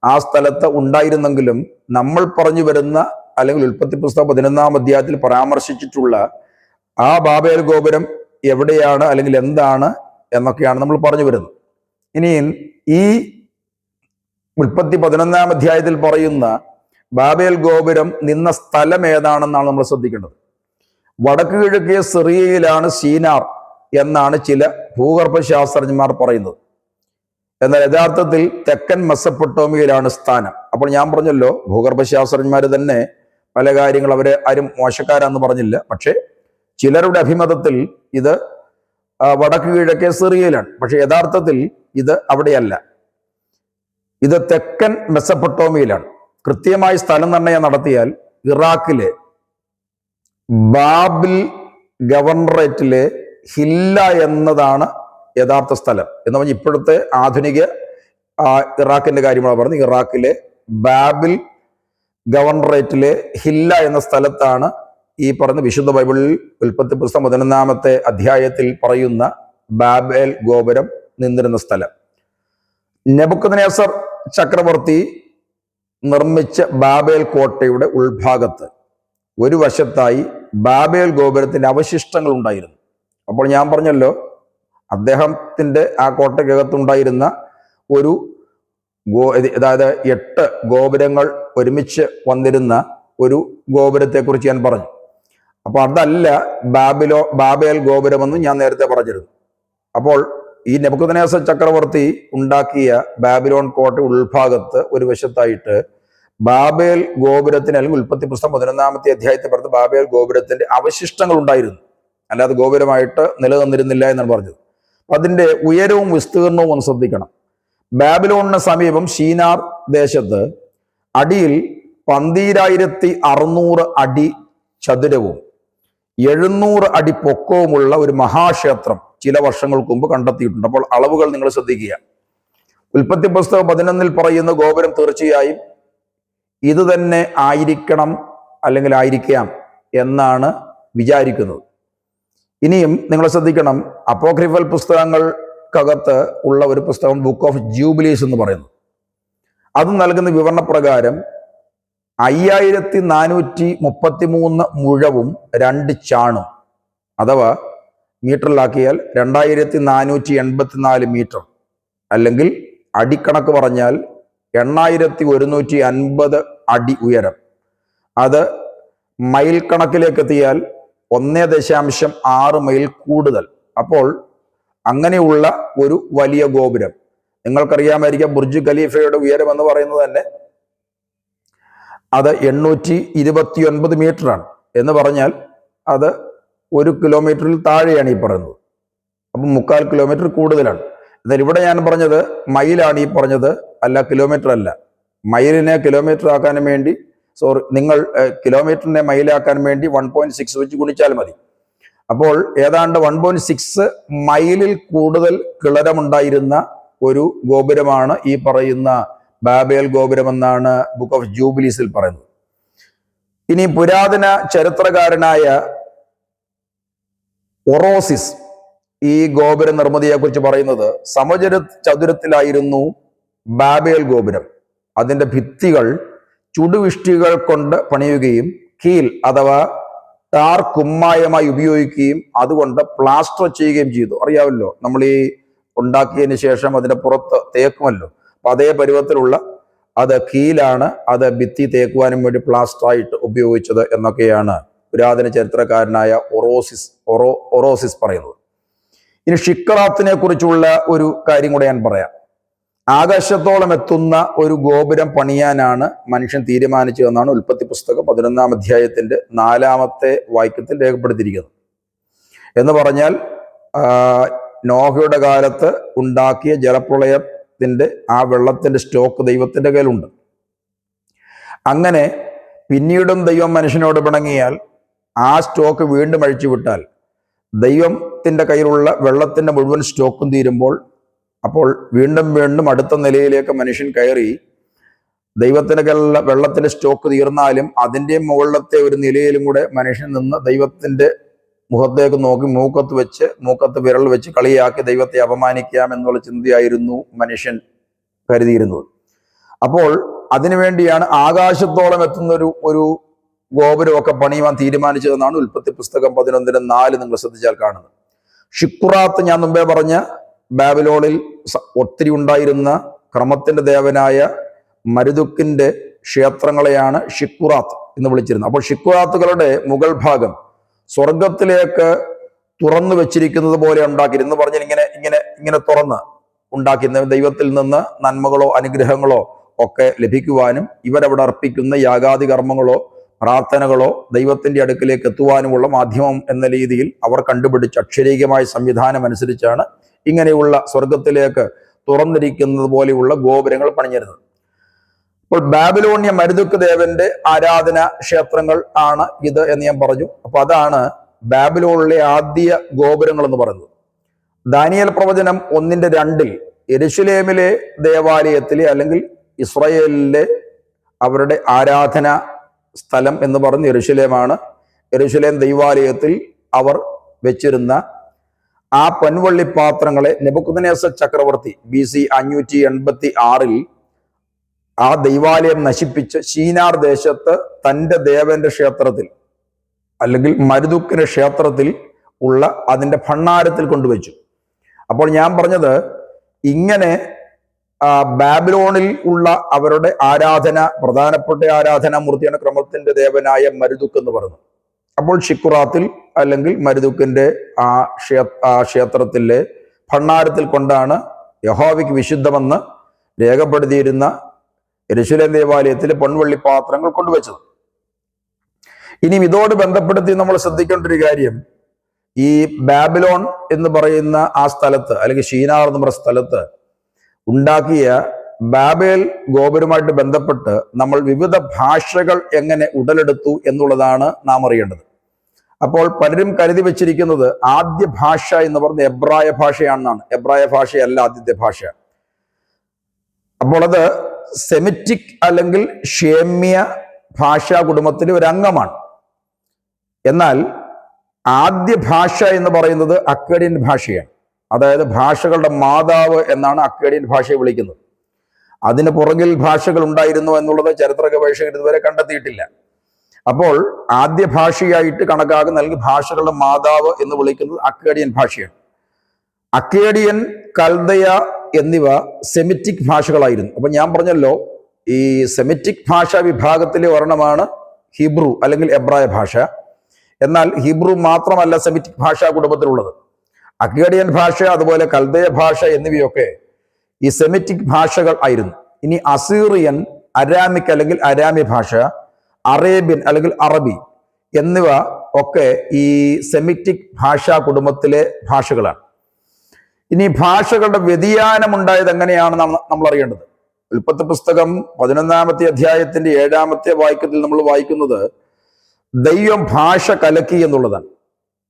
ആ സ്ഥലത്ത് ഉണ്ടായിരുന്നെങ്കിലും നമ്മൾ പറഞ്ഞു വരുന്ന അല്ലെങ്കിൽ ഉൽപ്പത്തി പുസ്തകം 11-ാം അധ്യായത്തിൽ പരാമർശിച്ചിട്ടുള്ള ആ ബാബേൽ ഗോപുരം എവിടെയാണ് അല്ലെങ്കിൽ എന്താണ് എന്നൊക്കെയാണ് നമ്മൾ പറഞ്ഞു വരുന്നത്. ഇനിയും ഈ ഉൽപ്പത്തി 11-ാം അധ്യായത്തിൽ പറയുന്ന ബാബേൽ ഗോപുരം നിന്ന സ്ഥലം ഏതാണെന്നാണ് നമ്മൾ ശ്രദ്ധിക്കേണ്ടത്. വടക്ക് കിഴക്കേ സിറിയയിലാണ് ഷീനാർ എന്നാണ് ചില ഭൂഗർഭശാസ്ത്രജ്ഞന്മാർ പറയുന്നത്. എന്നാൽ യഥാർത്ഥത്തിൽ തെക്കൻ മെസപ്പൊട്ടോമിയയിലാണ് സ്ഥാനം. അപ്പോൾ ഞാൻ പറഞ്ഞല്ലോ, ഭൂഗർഭശാസ്ത്രജ്ഞന്മാർ തന്നെ പല കാര്യങ്ങൾ അവരെ ആരും മോശക്കാരാന്ന് പറഞ്ഞില്ല. പക്ഷെ ചിലരുടെ അഭിമതത്തിൽ ഇത് വടക്ക് കിഴക്കേ സിറിയയിലാണ്. പക്ഷെ യഥാർത്ഥത്തിൽ ഇത് അവിടെയല്ല, ഇത് തെക്കൻ മെസപ്പൊട്ടോമിയയിലാണ്. കൃത്യമായി സ്ഥലം നിർണയം നടത്തിയാൽ ഇറാഖിലെ ബാബിൽ ഗവർണറേറ്റിലെ ഹില്ല എന്നതാണ് യഥാർത്ഥ സ്ഥലം. എന്ന് പറഞ്ഞാൽ ഇപ്പോഴത്തെ ആധുനിക ഇറാഖിന്റെ കാര്യമാണ് പറഞ്ഞത്. ഇറാഖിലെ ബാബിൽ ഗവർണറേറ്റിലെ ഹില്ല എന്ന സ്ഥലത്താണ് ഈ പറഞ്ഞ വിശുദ്ധ ബൈബിളിൽ ഉൽപ്പത്തി പുസ്തകം 11-ാമത്തെ അധ്യായത്തിൽ പറയുന്ന ബാബേൽ ഗോപുരം നിന്നിരുന്ന സ്ഥലം. നെബൂഖദ്നേസർ ചക്രവർത്തി നിർമ്മിച്ച ബാബേൽ കോട്ടയുടെ ഉൾഭാഗത്ത് ഒരു വശത്തായി ബാബേൽ ഗോപുരത്തിന്റെ അവശിഷ്ടങ്ങൾ ഉണ്ടായിരുന്നു. അപ്പോൾ ഞാൻ പറഞ്ഞല്ലോ, അദ്ദേഹത്തിന്റെ ആ കോട്ടയ്ക്കകത്തുണ്ടായിരുന്ന അതായത് 8 ഗോപുരങ്ങൾ ഒരുമിച്ച് വന്നിരുന്ന ഒരു ഗോപുരത്തെക്കുറിച്ച് ഞാൻ പറഞ്ഞു. അപ്പൊ അതല്ല ബാബേൽ ഗോപുരമെന്ന് ഞാൻ നേരത്തെ പറഞ്ഞിരുന്നു. അപ്പോൾ ഈ നെബൂഖദ്നേസർ ചക്രവർത്തി ഉണ്ടാക്കിയ ബാബിലോൺ കോട്ട ഉൾഭാഗത്ത് ഒരു വശത്തായിട്ട് ബാബേൽ ഗോപുരത്തിന്, അല്ലെങ്കിൽ ഉൽപ്പത്തി പുസ്തകം 11-ാമത്തെ അധ്യായത്തിൽ പറഞ്ഞ ബാബേൽ ഗോപുരത്തിന്റെ അവശിഷ്ടങ്ങൾ ഉണ്ടായിരുന്നു, അല്ലാതെ ഗോപുരമായിട്ട് നിലനിന്നിരുന്നില്ല എന്നാണ് പറഞ്ഞത്. അതിന്റെ ഉയരവും വിസ്തീർണവും ഒന്ന് ശ്രദ്ധിക്കണം. ബാബിലോണിന് സമീപം ഷീനാർ ദേശത്ത് അടിയിൽ 12,600 അടി ചതുരവും 700 അടി പൊക്കവുമുള്ള ഒരു മഹാക്ഷേത്രം ചില വർഷങ്ങൾക്ക് മുമ്പ് കണ്ടെത്തിയിട്ടുണ്ട്. അപ്പോൾ അളവുകൾ നിങ്ങൾ ശ്രദ്ധിക്കുക. ഉൽപ്പത്തി പുസ്തകം 11 പറയുന്ന ഗോപുരം തീർച്ചയായും ഇത് തന്നെ ആയിരിക്കണം, അല്ലെങ്കിൽ ആയിരിക്കാം എന്നാണ് വിചാരിക്കുന്നത്. ഇനിയും നിങ്ങൾ ശ്രദ്ധിക്കണം, അപ്പോക്രിഫൽ പുസ്തകങ്ങൾക്കകത്ത് ഉള്ള ഒരു പുസ്തകം ബുക്ക് ഓഫ് ജൂബിലീസ് എന്ന് പറയുന്നു. അത് നൽകുന്ന വിവരണപ്രകാരം 5433 മുഴവും 2 ചാണും, അഥവാ മീറ്ററിലാക്കിയാൽ 2484 മീറ്റർ, അല്ലെങ്കിൽ അടിക്കണക്ക് പറഞ്ഞാൽ 8150 അടി ഉയരം. അത് മൈൽ കണക്കിലേക്ക് എത്തിയാൽ 1.6 മൈൽ കൂടുതൽ. അപ്പോൾ അങ്ങനെയുള്ള ഒരു വലിയ ഗോപുരം, നിങ്ങൾക്കറിയാമായിരിക്കാം ബുർജ് ഖലീഫയുടെ ഉയരം എന്ന് പറയുന്നത് തന്നെ അത് 829 മീറ്ററാണ്. എന്ന് പറഞ്ഞാൽ അത് 1 കിലോമീറ്ററിൽ താഴെയാണ് ഈ പറയുന്നത്. അപ്പം 3/4 കിലോമീറ്റർ കൂടുതലാണ്. എന്നാൽ ഇവിടെ ഞാൻ പറഞ്ഞത് മൈലാണ് ഈ പറഞ്ഞത്, അല്ല കിലോമീറ്റർ അല്ല. മൈലിനെ കിലോമീറ്റർ ആക്കാനും വേണ്ടി, നിങ്ങൾ കിലോമീറ്ററിനെ മൈലാക്കാൻ വേണ്ടി 1.6 വെച്ച് ഗുണിച്ചാൽ മതി. അപ്പോൾ ഏതാണ്ട് 1.6 മൈലിൽ കൂടുതൽ കിളരമുണ്ടായിരുന്ന ഒരു ഗോപുരമാണ് ഈ പറയുന്ന ബാബേൽ ഗോപുരം എന്നാണ് ബുക്ക് ഓഫ് ജൂബിലീസിൽ പറയുന്നത്. ഇനി പുരാതന ചരിത്രകാരനായ ഒറോസിസ് ഈ ഗോപുര നിർമ്മിതിയെക്കുറിച്ച് പറയുന്നത്, ചതുരത്തിലായിരുന്നു ബാബേൽ ഗോപുരം. അതിന്റെ ഭിത്തികൾ ചുടുവിഷ്ടികൾ കൊണ്ട് പണിയുകയും കീൽ അഥവാ ടാർ കുമ്മായമായി ഉപയോഗിക്കുകയും അതുകൊണ്ട് പ്ലാസ്റ്റർ ചെയ്യുകയും ചെയ്തു. അറിയാമല്ലോ, നമ്മൾ ഈ ഉണ്ടാക്കിയതിന് ശേഷം അതിന്റെ പുറത്ത് തേക്കുമല്ലോ. അപ്പൊ അതേ പരുവത്തിലുള്ള അത് കീലാണ്, അത് ഭിത്തി തേക്കുവാനും വേണ്ടി പ്ലാസ്റ്ററായിട്ട് ഉപയോഗിച്ചത് എന്നൊക്കെയാണ് പുരാതന ചരിത്രകാരനായ ഒറോസിസ് പറയുന്നത്. ഇനി ഷിക്കറാത്തിനെ കുറിച്ചുള്ള ഒരു കാര്യം കൂടെ ഞാൻ പറയാം. ആകാശത്തോളം എത്തുന്ന ഒരു ഗോപുരം പണിയാനാണ് മനുഷ്യൻ തീരുമാനിച്ചതെന്നാണ് ഉൽപ്പത്തി പുസ്തകം 11-ാം അധ്യായത്തിന്റെ 4-ാമത്തെ വാക്യത്തിൽ രേഖപ്പെടുത്തിയിരിക്കുന്നത്. എന്ന് പറഞ്ഞാൽ നോഹയുടെ കാലത്ത് ഉണ്ടാക്കിയ ജലപ്രളയത്തിന്റെ ആ വെള്ളത്തിന്റെ സ്റ്റോക്ക് ദൈവത്തിന്റെ കയ്യിലുണ്ട്. അങ്ങനെ പിന്നീടും ദൈവം മനുഷ്യനോട് പിണങ്ങിയാൽ ആ സ്റ്റോക്ക് വീണ്ടും അഴിച്ചുവിട്ടാൽ ദൈവത്തിന്റെ കയ്യിലുള്ള വെള്ളത്തിന്റെ മുഴുവൻ സ്റ്റോക്കും തീരുമ്പോൾ, അപ്പോൾ വീണ്ടും വീണ്ടും അടുത്ത നിലയിലേക്ക് മനുഷ്യൻ കയറി ദൈവത്തിന്റെ കയ്യിലുള്ള വെള്ളത്തിന്റെ സ്റ്റോക്ക് തീർന്നാലും അതിൻ്റെ മുകളിലത്തെ ഒരു നിലയിലും കൂടെ മനുഷ്യൻ നിന്ന് ദൈവത്തിന്റെ മുഖത്തേക്ക് നോക്കി മൂക്കത്ത് വിരൽ വെച്ച് കളിയാക്കി ദൈവത്തെ അപമാനിക്കാം എന്നുള്ള ചിന്തയായിരുന്നു മനുഷ്യൻ കരുതിയിരുന്നത്. അപ്പോൾ അതിനുവേണ്ടിയാണ് ആകാശത്തോളം എത്തുന്ന ഒരു ഗോപുരമൊക്കെ പണിയുവാൻ തീരുമാനിച്ചതെന്നാണ് ഉൽപ്പത്തി പുസ്തകം 11:4 നിങ്ങൾ ശ്രദ്ധിച്ചാൽ കാണുന്നത്. ഷിക്കുറാത്ത് ഞാൻ മുമ്പേ പറഞ്ഞ ബാബിലോണിൽ ഒത്തിരി ഉണ്ടായിരുന്ന ക്രമത്തിന്റെ ദേവനായ മരുതുക്കിന്റെ ക്ഷേത്രങ്ങളെയാണ് ഷിക്കുറാത്ത് എന്ന് വിളിച്ചിരുന്നത്. അപ്പോൾ ഷിക്കുറാത്തുകളുടെ മുകൾ ഭാഗം സ്വർഗത്തിലേക്ക് തുറന്നു വെച്ചിരിക്കുന്നത് പോലെ ഉണ്ടാക്കിയിരുന്നു. പറഞ്ഞാൽ ഇങ്ങനെ തുറന്ന് ഉണ്ടാക്കിയിരുന്ന ദൈവത്തിൽ നിന്ന് നന്മകളോ അനുഗ്രഹങ്ങളോ ഒക്കെ ലഭിക്കുവാനും ഇവരവിടെ അർപ്പിക്കുന്ന യാഗാദി കർമ്മങ്ങളോ പ്രാർത്ഥനകളോ ദൈവത്തിന്റെ അടുക്കിലേക്ക് എത്തുവാനുമുള്ള മാധ്യമം എന്ന രീതിയിൽ അവർ കണ്ടുപിടിച്ച അക്ഷരീകമായ സംവിധാനം അനുസരിച്ചാണ് ഇങ്ങനെയുള്ള സ്വർഗത്തിലേക്ക് തുറന്നിരിക്കുന്നത് പോലെയുള്ള ഗോപുരങ്ങൾ പണിഞ്ഞിരുന്നത്. അപ്പോൾ ബാബിലോണിയ മരുതുക്ക് ദേവന്റെ ആരാധന ക്ഷേത്രങ്ങൾ ആണ് ഇത് എന്ന് ഞാൻ പറഞ്ഞു. അപ്പൊ അതാണ് ബാബിലോണിലെ ആദ്യ ഗോപുരങ്ങൾ എന്ന് പറയുന്നത്. ദാനിയേൽ പ്രവചനം 1:2 യെരുശലേമിലെ ദേവാലയത്തിലെ, അല്ലെങ്കിൽ ഇസ്രായേലിലെ അവരുടെ ആരാധന സ്ഥലം എന്ന് പറഞ്ഞ് യെരുശലേമാണ്. യെരുശലേം ദൈവാലയത്തിൽ അവർ വെച്ചിരുന്ന ആ പൊൻവള്ളി പാത്രങ്ങളെ നെബൂഖദ്നേസർ ചക്രവർത്തി BC 586 ആ ദൈവാലയം നശിപ്പിച്ച് ഷീനാർ ദേശത്ത് തൻ്റെ ദേവന്റെ ക്ഷേത്രത്തിൽ, അല്ലെങ്കിൽ മരുതുക്കിന്റെ ക്ഷേത്രത്തിൽ ഉള്ള അതിൻ്റെ ഭണ്ഡാരത്തിൽ കൊണ്ടുവച്ചു. അപ്പോൾ ഞാൻ പറഞ്ഞത്, ഇങ്ങനെ ബാബിലോണിൽ ഉള്ള അവരുടെ ആരാധന, പ്രധാനപ്പെട്ട ആരാധനാമൂർത്തിയാണ് ക്രമത്തിന്റെ ദേവനായ മരുതുക്ക് എന്ന് പറയുന്നത്. അപ്പോൾ ഷിക്കുറാത്തിൽ അല്ലെങ്കിൽ മരുതുക്കിന്റെ ആ ക്ഷേത്രത്തിലെ ഭണ്ഡാരത്തിൽ കൊണ്ടാണ് യഹോവയ്ക്ക് വിശുദ്ധമെന്ന് രേഖപ്പെടുത്തിയിരുന്ന യെരൂശലേം ദേവാലയത്തിലെ പൊൻവെള്ളി പാത്രങ്ങൾ കൊണ്ടുവച്ചത്. ഇനിയും ഇതോട് ബന്ധപ്പെടുത്തി നമ്മൾ ശ്രദ്ധിക്കേണ്ട ഒരു കാര്യം, ഈ ബാബിലോൺ എന്ന് പറയുന്ന ആ സ്ഥലത്ത്, അല്ലെങ്കിൽ ഷീനാർ എന്ന് പറയുന്ന സ്ഥലത്ത് ഉണ്ടാക്കിയ ബാബേൽ ഗോപുരമായിട്ട് ബന്ധപ്പെട്ട് നമ്മൾ വിവിധ ഭാഷകൾ എങ്ങനെ ഉടലെടുത്തു എന്നുള്ളതാണ് നാം അറിയേണ്ടത്. അപ്പോൾ പലരും കരുതി വെച്ചിരിക്കുന്നത് ആദ്യ ഭാഷ എന്ന് പറഞ്ഞ എബ്രായ ഭാഷയാണെന്നാണ്. എബ്രായ ഭാഷയല്ല ആദ്യത്തെ ഭാഷ. അപ്പോൾ അത് സെമിറ്റിക് അല്ലെങ്കിൽ ഷേമ്യ ഭാഷാ കുടുംബത്തിലെ ഒരു അംഗമാണ്. എന്നാൽ ആദ്യ ഭാഷ എന്ന് പറയുന്നത് അക്കേഡിയൻ ഭാഷയാണ്. അതായത് ഭാഷകളുടെ മാതാവ് എന്നാണ് അക്കേഡിയൻ ഭാഷയെ വിളിക്കുന്നത്. അതിന് പുറകിൽ ഭാഷകൾ ഉണ്ടായിരുന്നു എന്നുള്ളത് ചരിത്ര ഗവേഷകർ ഇതുവരെ കണ്ടെത്തിയിട്ടില്ല. അപ്പോൾ ആദ്യ ഭാഷയായിട്ട് കണക്കാക്കുന്ന അല്ലെങ്കിൽ ഭാഷകളുടെ മാതാവ് എന്ന് വിളിക്കുന്നത് അക്കേഡിയൻ ഭാഷയാണ്. അക്കേഡിയൻ, കൽദയ എന്നിവ സെമിറ്റിക് ഭാഷകളായിരുന്നു. അപ്പൊ ഞാൻ പറഞ്ഞല്ലോ, ഈ സെമിറ്റിക് ഭാഷാ വിഭാഗത്തിലെ ഒരെണ്ണമാണ് ഹീബ്രു അല്ലെങ്കിൽ എബ്രായ ഭാഷ. എന്നാൽ ഹീബ്രു മാത്രമല്ല സെമിറ്റിക് ഭാഷാ കുടുംബത്തിലുള്ളത്. അക്കേഡിയൻ ഭാഷ, അതുപോലെ കൽദയ ഭാഷ എന്നിവയൊക്കെ ഈ സെമിറ്റിക് ഭാഷകൾ ആയിരുന്നു. ഇനി അസീറിയൻ, അരാമിക് അല്ലെങ്കിൽ അരാമി ഭാഷ, അറേബ്യൻ അല്ലെങ്കിൽ അറബി എന്നിവ ഒക്കെ ഈ സെമിറ്റിക് ഭാഷാ കുടുംബത്തിലെ ഭാഷകളാണ്. ഇനി ഭാഷകളുടെ വ്യതിയാനം ഉണ്ടായത് എങ്ങനെയാണ് നമ്മൾ അറിയേണ്ടത്. ഉൽപ്പത്തി പുസ്തകം 11-ാമത്തെ അധ്യായത്തിന്റെ 7-ാമത്തെ വാക്യത്തിൽ നമ്മൾ വായിക്കുന്നത് ദൈവം ഭാഷ കലക്കി എന്നുള്ളതാണ്.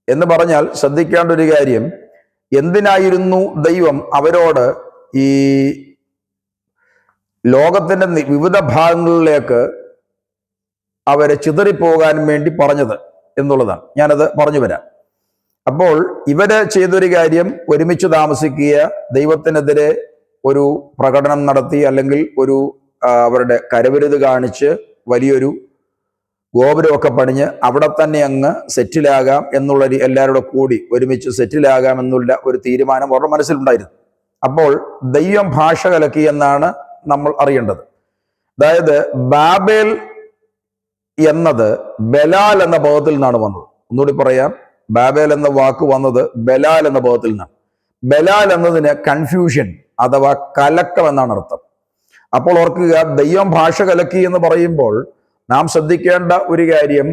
എന്ന് പറഞ്ഞാൽ ശ്രദ്ധിക്കേണ്ട ഒരു കാര്യം, എന്തിനായിരുന്നു ദൈവം അവരോട് ഈ ലോകത്തിന്റെ വിവിധ ഭാഗങ്ങളിലേക്ക് അവരെ ചിതറിപ്പോകാൻ വേണ്ടി പറഞ്ഞത് എന്നുള്ളതാണ്. ഞാനത് പറഞ്ഞു വരാം. അപ്പോൾ ഇവര് ചെയ്തൊരു കാര്യം, ഒരുമിച്ച് താമസിക്കുക, ദൈവത്തിനെതിരെ ഒരു പ്രകടനം നടത്തി അല്ലെങ്കിൽ ഒരു അവരുടെ കരവിരുത് കാണിച്ച് വലിയൊരു ഗോപുരമൊക്കെ പണിഞ്ഞ് അവിടെ തന്നെ അങ്ങ് സെറ്റിലാകാം എന്നുള്ള എല്ലാവരുടെ കൂടി ഒരുമിച്ച് സെറ്റിലാകാം എന്നുള്ള ഒരു തീരുമാനം അവരുടെ മനസ്സിലുണ്ടായിരുന്നു. അപ്പോൾ ദൈവം ഭാഷ കലക്കി എന്നാണ് നമ്മൾ അറിയേണ്ടത്. അതായത് ബാബേൽ എന്നത് ബലാൽ എന്ന പദത്തിൽ നിന്നാണ് വന്നത്. ഒന്നുകൂടി പറയാം, ബാബേൽ എന്ന വാക്ക് വന്നത് ബലാൽ എന്ന പദത്തിൽ നിന്നാണ്. ബലാൽ എന്നതിന് കൺഫ്യൂഷൻ അഥവാ കലക്കം എന്നാണ് അർത്ഥം. അപ്പോൾ ഓർക്കുക, ദൈവം ഭാഷ കലക്കി എന്ന് പറയുമ്പോൾ നാം ശ്രദ്ധിക്കേണ്ട ഒരു കാര്യം,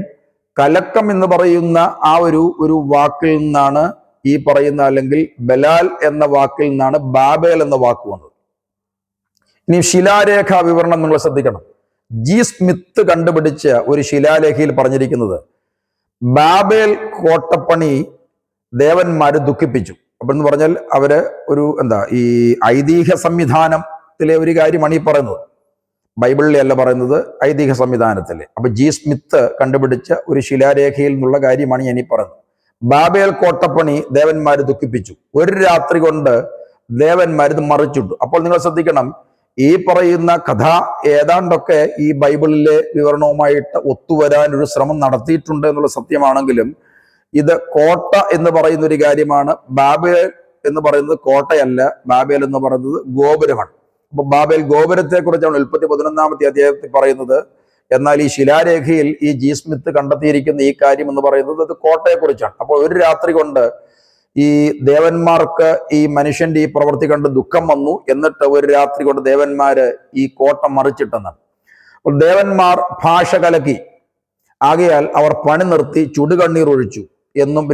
കലക്കം എന്ന് പറയുന്ന ആ ഒരു വാക്കിൽ നിന്നാണ് ഈ പറയുന്ന അല്ലെങ്കിൽ ബലാൽ എന്ന വാക്കിൽ നിന്നാണ് ബാബേൽ എന്ന വാക്ക് വന്നത്. ഇനി ശിലാരേഖ വിവരണം നിങ്ങൾ ശ്രദ്ധിക്കണം. ജി സ്മിത്ത് കണ്ടുപിടിച്ച ഒരു ശിലാലേഖയിൽ പറഞ്ഞിരിക്കുന്നത് ബാബേൽ കോട്ടപ്പണി ദേവന്മാര് ദുഃഖിപ്പിച്ചു. അപ്പൊ എന്ന് പറഞ്ഞാൽ അവര് ഈ ഐതിഹ്യ സംവിധാനത്തിലെ ഒരു കാര്യമാണ് ഈ പറയുന്നത്. ബൈബിളിലെ അല്ല പറയുന്നത്, ഐതിഹ്യ സംവിധാനത്തിലെ. അപ്പൊ ജി സ്മിത്ത് കണ്ടുപിടിച്ച ഒരു ശിലാരേഖയിൽ നിന്നുള്ള കാര്യമാണ് ഞാൻ ഈ പറയുന്നത്. ബാബേൽ കോട്ടപ്പണി ദേവന്മാര് ദുഃഖിപ്പിച്ചു, ഒരു രാത്രി കൊണ്ട് ദേവന്മാർ ഇത് മറിച്ചിട്ടു. അപ്പോൾ നിങ്ങൾ ശ്രദ്ധിക്കണം, ഈ പറയുന്ന കഥ ഏതാണ്ടൊക്കെ ഈ ബൈബിളിലെ വിവരണവുമായിട്ട് ഒത്തുവരാൻ ഒരു ശ്രമം നടത്തിയിട്ടുണ്ട് എന്നുള്ള സത്യമാണെങ്കിലും ഇത് കോട്ട എന്ന് പറയുന്ന ഒരു കാര്യമാണ്. ബാബേൽ എന്ന് പറയുന്നത് കോട്ടയല്ല, ബാബേൽ എന്ന് പറയുന്നത് ഗോപുരമാണ്. അപ്പൊ ബാബേൽ ഗോപുരത്തെ കുറിച്ചാണ് ഉൽപ്പത്തി 11-ാമത്തെ അധ്യായത്തിൽ പറയുന്നത്. എന്നാൽ ഈ ശിലാരേഖയിൽ ഈ ജി സ്മിത്ത് കണ്ടെത്തിയിരിക്കുന്ന ഈ കാര്യം എന്ന് പറയുന്നത് അത് കോട്ടയെക്കുറിച്ചാണ്. അപ്പോൾ ഒരു രാത്രി കൊണ്ട് ഈ ദേവന്മാർക്ക് ഈ മനുഷ്യന്റെ ഈ പ്രവൃത്തി കണ്ട് ദുഃഖം വന്നു. എന്നിട്ട് ഒരു രാത്രി കൊണ്ട് ദേവന്മാര് ഈ കോട്ട മറിച്ചിട്ടെന്നാണ്. അപ്പോൾ ദേവന്മാർ ഭാഷ കലക്കി, ആകയാൽ അവർ പണി നിർത്തി ചുടുകണ്ണീർ ഒഴിച്ചു എന്നും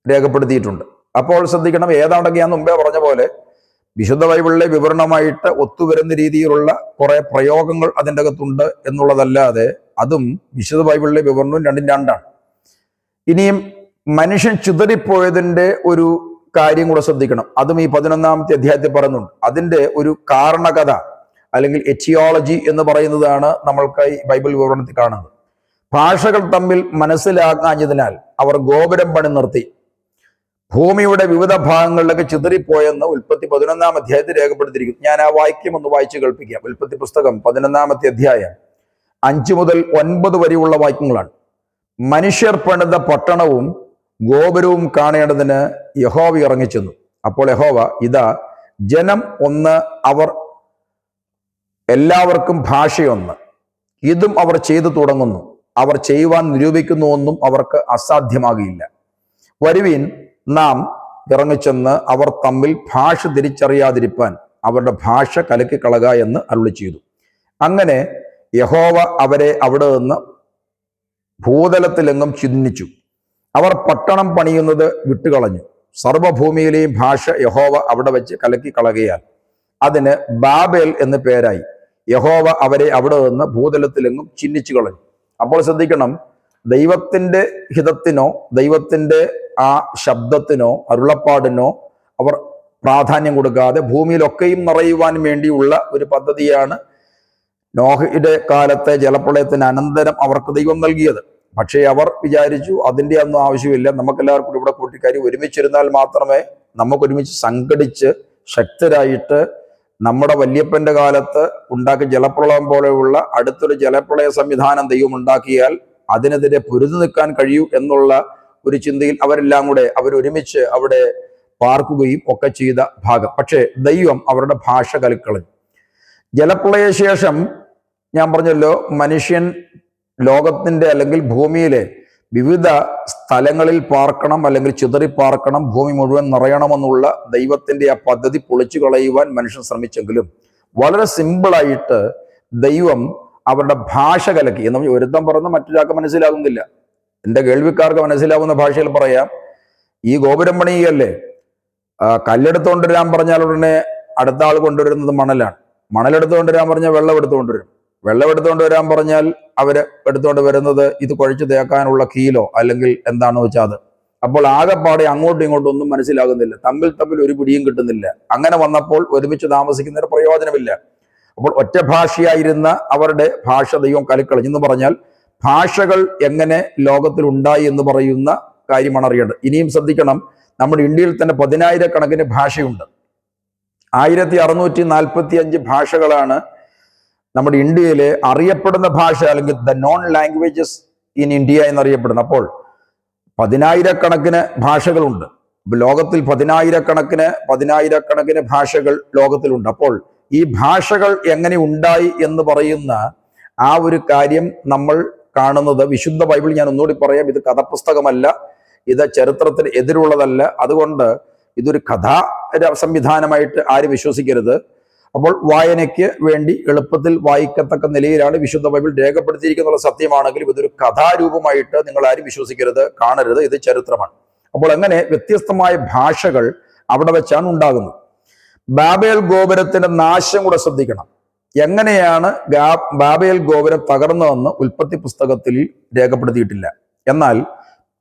രേഖപ്പെടുത്തിയിട്ടുണ്ട്. അപ്പോൾ ശ്രദ്ധിക്കണം, ഏതാണ്ടൊക്കെ ഞാൻ മുമ്പേ പറഞ്ഞ പോലെ വിശുദ്ധ ബൈബിളിലെ വിവരണമായിട്ട് ഒത്തുവരുന്ന രീതിയിലുള്ള കുറെ പ്രയോഗങ്ങൾ അതിൻ്റെ അകത്തുണ്ട് എന്നുള്ളതല്ലാതെ അതും വിശുദ്ധ ബൈബിളിലെ വിവരണവും രണ്ടും രണ്ടാണ്. ഇനിയും മനുഷ്യൻ ചിതറിപ്പോയതിൻ്റെ ഒരു കാര്യം കൂടെ ശ്രദ്ധിക്കണം. അതും ഈ 11-ാമത്തെ അധ്യായത്തിൽ പറയുന്നുണ്ട്. അതിൻ്റെ ഒരു കാരണകഥ അല്ലെങ്കിൽ എറ്റിയോളജി എന്ന് പറയുന്നതാണ് നമ്മൾക്ക് ഈ ബൈബിൾ വിവരണത്തിൽ കാണുന്നത്. ഭാഷകൾ തമ്മിൽ മനസ്സിലാകാഞ്ഞതിനാൽ അവർ ഗോപുരം പണി നിർത്തി ഭൂമിയുടെ വിവിധ ഭാഗങ്ങളിലൊക്കെ ചിതറിപ്പോയെന്ന് ഉൽപ്പത്തി 11-ാം അധ്യായത്തിൽ രേഖപ്പെടുത്തിയിരിക്കുന്നു. ഞാൻ ആ വാക്യം ഒന്ന് വായിച്ചു കേൾപ്പിക്കാം. ഉൽപ്പത്തി പുസ്തകം 11-ാമത്തെ അധ്യായം 5 മുതൽ 9 വരെയുള്ള വാക്യങ്ങളാണ്. മനുഷ്യർ പണിത പട്ടണവും ഗോപുരവും കാണേണ്ടതിന് യഹോവ ഇറങ്ങിച്ചെന്നു. അപ്പോൾ യഹോവ, ഇതാ ജനം ഒന്ന്, അവർ എല്ലാവർക്കും ഭാഷയൊന്ന്, ഇതും അവർ ചെയ്തു തുടങ്ങുന്നു, അവർ ചെയ്യുവാൻ നിരൂപിക്കുന്നു, ഒന്നും അവർക്ക് അസാധ്യമാകില്ല. വരുവീൻ, നാം ഇറങ്ങിച്ചെന്ന് അവർ തമ്മിൽ ഭാഷ തിരിച്ചറിയാതിരിപ്പാൻ അവരുടെ ഭാഷ കലക്കിക്കളക എന്ന് അരുളി ചെയ്തു. അങ്ങനെ യഹോവ അവരെ അവിടെ നിന്ന് ഭൂതലത്തിലെങ്ങും ചിഹ്നിച്ചു. അവർ പട്ടണം പണിയുന്നത് വിട്ടുകളഞ്ഞു. സർവഭൂമിയിലെയും ഭാഷ യഹോവ അവിടെ വെച്ച് കലക്കിക്കളകയാൽ അതിന് ബാബേൽ എന്ന് പേരായി. യഹോവ അവരെ അവിടെ നിന്ന് ഭൂതലത്തിലെങ്ങും ചിഹ്നിച്ചു കളഞ്ഞു. അപ്പോൾ ശ്രദ്ധിക്കണം, ദൈവത്തിന്റെ ഹിതത്തിനോ ദൈവത്തിന്റെ ആ ശബ്ദത്തിനോ അരുളപ്പാടിനോ അവർ പ്രാധാന്യം കൊടുക്കാതെ ഭൂമിയിലൊക്കെയും നിറയുവാൻ വേണ്ടിയുള്ള ഒരു പദ്ധതിയാണ് നോഹയുടെ കാലത്തെ ജലപ്രളയത്തിന് അനന്തരം അവർക്ക് ദൈവം നൽകിയത്. പക്ഷേ അവർ വിചാരിച്ചു അതിൻ്റെ ഒന്നും ആവശ്യമില്ല, നമുക്കെല്ലാവർക്കും ഇവിടെ കൂട്ടിക്കാരി ഒരുമിച്ചിരുന്നാൽ മാത്രമേ നമുക്കൊരുമിച്ച് സംഘടിച്ച് ശക്തരായിട്ട് നമ്മുടെ വല്യപ്പന്റെ കാലത്ത് ഉണ്ടാക്കിയ ജലപ്രളയം പോലെയുള്ള അടുത്തൊരു ജലപ്രളയ സംവിധാനം ദൈവം ഉണ്ടാക്കിയാൽ അതിനെതിരെ പൊരുതി നിൽക്കാൻ കഴിയൂ എന്നുള്ള ഒരു ചിന്തയിൽ അവരെല്ലാം കൂടെ അവരൊരുമിച്ച് അവിടെ പാർക്കുകയും ഒക്കെ ചെയ്ത ഭാഗം. പക്ഷേ ദൈവം അവരുടെ ഭാഷ കലക്കളഞ്ഞു. ജലപ്രളയ ശേഷം ഞാൻ പറഞ്ഞല്ലോ, മനുഷ്യൻ ലോകത്തിന്റെ അല്ലെങ്കിൽ ഭൂമിയിലെ വിവിധ സ്ഥലങ്ങളിൽ പാർക്കണം, അല്ലെങ്കിൽ ചിതറിപ്പാർക്കണം, ഭൂമി മുഴുവൻ നിറയണമെന്നുള്ള ദൈവത്തിന്റെ ആ പദ്ധതി പൊളിച്ചു കളയുവാൻ മനുഷ്യൻ ശ്രമിച്ചെങ്കിലും വളരെ സിമ്പിളായിട്ട് ദൈവം അവരുടെ ഭാഷ കലക്കി. എന്ന് പറഞ്ഞാൽ ഒരുത്തം പറഞ്ഞ മറ്റൊരാൾക്ക് മനസ്സിലാകുന്നില്ല. എൻ്റെ കേൾവിക്കാർക്ക് മനസ്സിലാവുന്ന ഭാഷയിൽ പറയാം, ഈ ഗോപുരം പണിയല്ലേ, കല്ലെടുത്തുകൊണ്ട് വരാൻ പറഞ്ഞാൽ ഉടനെ അടുത്ത ആൾ കൊണ്ടുവരുന്നത് മണലാണ്. മണലെടുത്തുകൊണ്ട് വരാൻ പറഞ്ഞാൽ വെള്ളം എടുത്തുകൊണ്ട് വരും. വെള്ളം എടുത്തുകൊണ്ട് വരാൻ പറഞ്ഞാൽ അവര് എടുത്തുകൊണ്ട് വരുന്നത് ഇത് കുഴച്ച് തേക്കാനുള്ള കീലോ അല്ലെങ്കിൽ എന്താണെന്ന് വെച്ചാൽ അത്. അപ്പോൾ ആകെപ്പാടെ അങ്ങോട്ടും ഇങ്ങോട്ടും ഒന്നും മനസ്സിലാകുന്നില്ല, തമ്മിൽ ഒരു പിടിയും കിട്ടുന്നില്ല. അങ്ങനെ വന്നപ്പോൾ ഒരുമിച്ച് താമസിക്കുന്നതിന് പ്രയോജനമില്ല. അപ്പോൾ ഒറ്റ ഭാഷയായിരുന്ന അവരുടെ ഭാഷ ദൈവം കലക്കളഞ്ഞു എന്ന് പറഞ്ഞാൽ ഭാഷകൾ എങ്ങനെ ലോകത്തിൽ ഉണ്ടായി എന്ന് പറയുന്ന കാര്യമാണ് അറിയേണ്ടത്. ഇനിയും ശ്രദ്ധിക്കണം, നമ്മുടെ ഇന്ത്യയിൽ തന്നെ 10,000-കണക്കിന് ഭാഷയുണ്ട്. 1645 ഭാഷകളാണ് നമ്മുടെ ഇന്ത്യയിലെ അറിയപ്പെടുന്ന ഭാഷ, അല്ലെങ്കിൽ the non languages in India എന്നറിയപ്പെടുന്നത്. അപ്പോൾ 10,000-കണക്കിന് ഭാഷകളുണ്ട് ലോകത്തിൽ. 10,000-കണക്കിന് ഭാഷകൾ ലോകത്തിലുണ്ട്. അപ്പോൾ ഈ ഭാഷകൾ എങ്ങനെ ഉണ്ടായി എന്ന് പറയുന്ന ആ ഒരു കാര്യം നമ്മൾ കാണുന്നത് വിശുദ്ധ ബൈബിൾ. ഞാൻ ഒന്നുകൂടി പറയാം, ഇത് കഥപുസ്തകമല്ല, ഇത് ചരിത്രത്തിന് എതിരുള്ളതല്ല. അതുകൊണ്ട് ഇതൊരു കഥാ സംവിധാനമായിട്ട് ആരും വിശ്വസിക്കരുത്. അപ്പോൾ വായനയ്ക്ക് വേണ്ടി എളുപ്പത്തിൽ വായിക്കത്തക്ക നിലയിലാണ് വിശുദ്ധ ബൈബിൾ രേഖപ്പെടുത്തിയിരിക്കുന്ന സത്യമാണെങ്കിലും ഇതൊരു കഥാരൂപമായിട്ട് നിങ്ങൾ ആരും വിശ്വസിക്കരുത്, കാണരുത്. ഇത് ചരിത്രമാണ്. അപ്പോൾ അങ്ങനെ വ്യത്യസ്തമായ ഭാഷകൾ അവിടെ വെച്ചാണ് ഉണ്ടാകുന്നത്. ബാബേൽ ഗോപുരത്തിന്റെ നാശം കൂടെ ശ്രദ്ധിക്കണം. എങ്ങനെയാണ് ബാബേൽ ഗോപുരം തകർന്നതെന്ന് ഉൽപ്പത്തി പുസ്തകത്തിൽ രേഖപ്പെടുത്തിയിട്ടില്ല. എന്നാൽ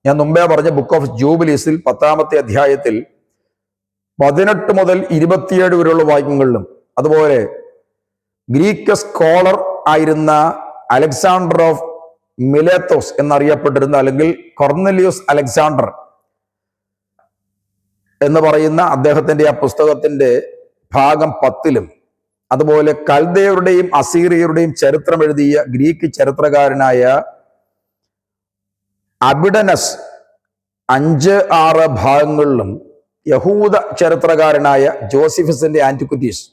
ഞാൻ മുമ്പേ പറഞ്ഞ ബുക്ക് ഓഫ് ജൂബിലീസിൽ 10-ാമത്തെ അധ്യായത്തിൽ 18 മുതൽ 27 വരെയുള്ള വാക്യങ്ങളിലും, അതുപോലെ ഗ്രീക്ക് സ്കോളർ ആയിരുന്ന അലക്സാണ്ടർ ഓഫ് മിലേത്തോസ് എന്നറിയപ്പെട്ടിരുന്ന, അല്ലെങ്കിൽ കൊർനെലിയോസ് അലക്സാണ്ടർ എന്ന് പറയുന്ന അദ്ദേഹത്തിന്റെ ആ പുസ്തകത്തിന്റെ ഭാഗം 10-ലും, അതുപോലെ കൽദയരുടെയും അസീറിയരുടെയും ചരിത്രം എഴുതിയ ഗ്രീക്ക് ചരിത്രകാരനായ അബിഡനസ് 5-6 ഭാഗങ്ങളിലും, യഹൂദ ചരിത്രകാരനായ ജോസിഫസിന്റെ ആന്റിക്വിറ്റീസ്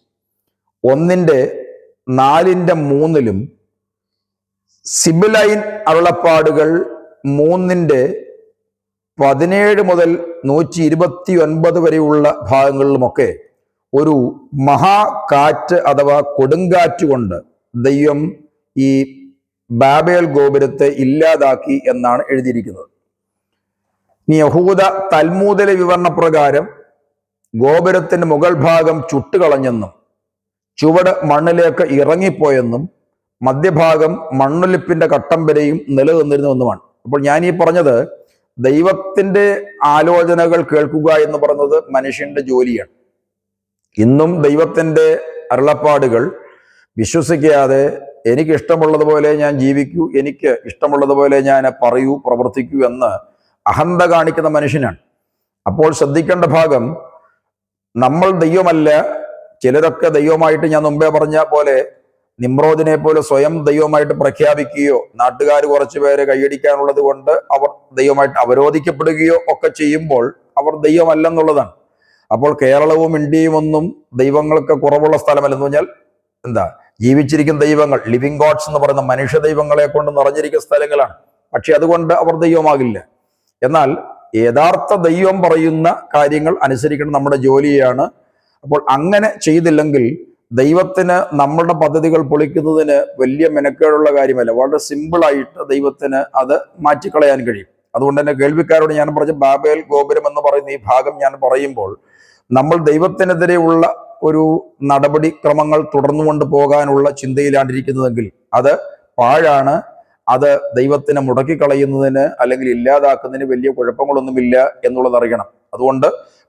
1:4-3-ലും, സിബിലൈൻ അരുളപ്പാടുകൾ 3:17 മുതൽ 129 വരെയുള്ള ഭാഗങ്ങളിലുമൊക്കെ ഒരു മഹാകാറ്റ് അഥവാ കൊടുങ്കാറ്റ് കൊണ്ട് ദൈവം ഈ ബാബേൽ ഗോപുരത്തെ ഇല്ലാതാക്കി എന്നാണ് എഴുതിയിരിക്കുന്നത്. ഇനി യഹൂദ തൽമൂദിലെ വിവരണപ്രകാരം ഗോപുരത്തിന്റെ മുകൾ ഭാഗം ചുട്ടുകളഞ്ഞെന്നും ചുവട് മണ്ണിലേക്ക് ഇറങ്ങിപ്പോയെന്നും മധ്യഭാഗം മണ്ണൊലിപ്പിന്റെ കട്ടം വരെയും നിലനിന്നിരുന്നുവെന്നുമാണ്. അപ്പോൾ ഞാൻ ഈ പറഞ്ഞത് ദൈവത്തിന്റെ ആലോചനകൾ കേൾക്കുക എന്ന് പറയുന്നത് മനുഷ്യന്റെ ജോലിയാണ്. ഇന്നും ദൈവത്തിന്റെ അരുളപ്പാടുകൾ വിശ്വസിക്കാതെ എനിക്ക് ഇഷ്ടമുള്ളതുപോലെ ഞാൻ ജീവിക്കൂ, എനിക്ക് ഇഷ്ടമുള്ളതുപോലെ ഞാൻ പറയൂ, പ്രവർത്തിക്കൂ എന്ന് അഹന്ത കാണിക്കുന്ന മനുഷ്യനാണ്. അപ്പോൾ ശ്രദ്ധിക്കേണ്ട ഭാഗം, നമ്മൾ ദൈവമല്ല. ചിലരൊക്കെ ദൈവമായിട്ട്, ഞാൻ മുമ്പേ പറഞ്ഞ പോലെ നിമ്രോദിനെ പോലെ സ്വയം ദൈവമായിട്ട് പ്രഖ്യാപിക്കുകയോ നാട്ടുകാർ കുറച്ചു പേരെ കൈയടിക്കാനുള്ളത് കൊണ്ട് അവർ ദൈവമായിട്ട് അവരോധിക്കപ്പെടുകയോ ഒക്കെ ചെയ്യുമ്പോൾ അവർ ദൈവമല്ലെന്നുള്ളതാണ്. അപ്പോൾ കേരളവും ഇന്ത്യയും ഒന്നും ദൈവങ്ങൾക്ക് കുറവുള്ള സ്ഥലമല്ലെന്ന് പറഞ്ഞാൽ എന്താ, ജീവിച്ചിരിക്കുന്ന ദൈവങ്ങൾ, ലിവിങ് ഗോഡ്സ് എന്ന് പറയുന്ന മനുഷ്യ ദൈവങ്ങളെ കൊണ്ട് നിറഞ്ഞിരിക്കുന്ന സ്ഥലങ്ങളാണ്. പക്ഷെ അതുകൊണ്ട് അവർ ദൈവമാകില്ല. എന്നാൽ യഥാർത്ഥ ദൈവം പറയുന്ന കാര്യങ്ങൾ അനുസരിക്കണം നമ്മുടെ ജോലിയാണ്. അപ്പോൾ അങ്ങനെ ചെയ്തില്ലെങ്കിൽ ദൈവത്തിന് നമ്മളുടെ പദ്ധതികൾ പൊളിക്കുന്നതിന് വലിയ മെനക്കേടുള്ള കാര്യമല്ല. വളരെ സിമ്പിളായിട്ട് ദൈവത്തിന് അത് മാറ്റിക്കളയാൻ കഴിയും. അതുകൊണ്ട് തന്നെ കേൾവിക്കാരോട് ഞാൻ പറഞ്ഞ ബാബേൽ ഗോപുരം എന്ന് പറയുന്ന ഈ ഭാഗം ഞാൻ പറയുമ്പോൾ, നമ്മൾ ദൈവത്തിനെതിരെയുള്ള ഒരു നടപടിക്രമങ്ങൾ തുടർന്നുകൊണ്ട് പോകാനുള്ള ചിന്തയിലാണ്ടിരിക്കുന്നതെങ്കിൽ അത് പാഴാണ്. അത് ദൈവത്തിനെ മുടക്കിക്കളയുന്നതിന് അല്ലെങ്കിൽ ഇല്ലാതാക്കുന്നതിന് വലിയ കുഴപ്പങ്ങളൊന്നുമില്ല എന്നുള്ളത് അറിയണം. അതുകൊണ്ട്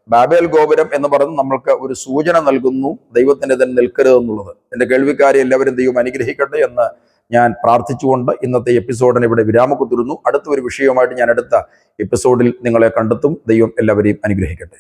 ബാബേൽ ഗോപുരം എന്ന് പറയുന്നത് നമ്മൾക്ക് ഒരു സൂചന നൽകുന്നു, ദൈവത്തിന് തന്നെ നിൽക്കരുതെന്നുള്ളത്. എൻ്റെ കേൾവിക്കാരെ എല്ലാവരും ദൈവം അനുഗ്രഹിക്കട്ടെ എന്ന് ഞാൻ പ്രാർത്ഥിച്ചുകൊണ്ട് ഇന്നത്തെ എപ്പിസോഡിന് ഇവിടെ വിരാമം കുത്തുന്നു. അടുത്ത ഒരു വിഷയവുമായിട്ട് ഞാൻ അടുത്ത എപ്പിസോഡിൽ നിങ്ങളെ കണ്ടെത്തും. ദൈവം എല്ലാവരെയും അനുഗ്രഹിക്കട്ടെ.